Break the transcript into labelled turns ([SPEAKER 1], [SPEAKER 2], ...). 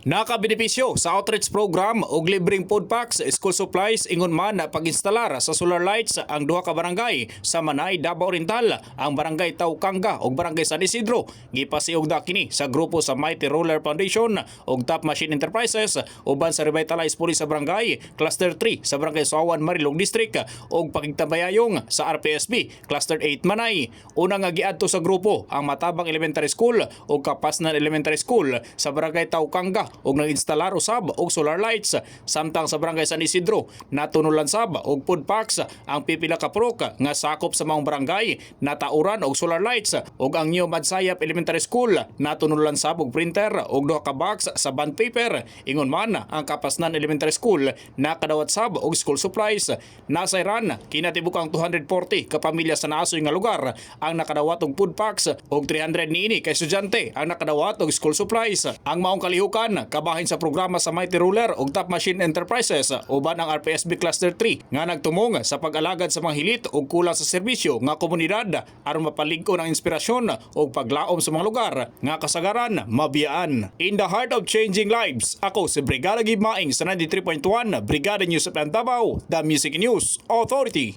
[SPEAKER 1] Nakabenepisyo sa outreach program og libreng food packs, school supplies ingon man na pag-instalar sa solar lights ang duha ka barangay sa Manay, Davao Oriental, ang barangay Taukanga ug barangay San Isidro. Gipasiugda kini sa grupo sa Mighty Roller Foundation ug Top Machine Enterprises uban sa Revitalize Police sa barangay Cluster 3 sa barangay Sawan, Marilog District ug pakigtambayayong sa RPSB Cluster 8 Manay. Una nga giadto sa grupo ang Matabang Elementary School ug Kapasnan Elementary School sa barangay Taukanga ug nag-instalar usab og solar lights, samtang sa barangay San Isidro natunulan sab og food packs ang pipila ka purok nga sakop sa maong barangay natauran og solar lights, ug ang New Madsayap Elementary School natunulan sab og printer og duha ka box sa bond paper. Ingon man ang Kapasnan Elementary School nakadawat sab og school supplies. Nasayran kinatibukang 240 ka pamilya sa naasoy nga lugar ang nakadawat og food packs og 300 niini ka estudyante ang nakadawat og school supplies. Ang maong kalihukan kabahin sa programa sa Mighty Ruler ug Top Machine Enterprises uban ang RPSB Cluster 3 nga nagtumong sa pag-alagad sa mga hilit ug kulang sa serbisyo nga komunidad aron mapalingkod ang inspirasyon ug paglaom sa mga lugar nga kasagaran mabiyaan. In the heart of changing lives, ako si Brigada Gib Maing sa 93.1 Brigada News of Davao, the Music News Authority.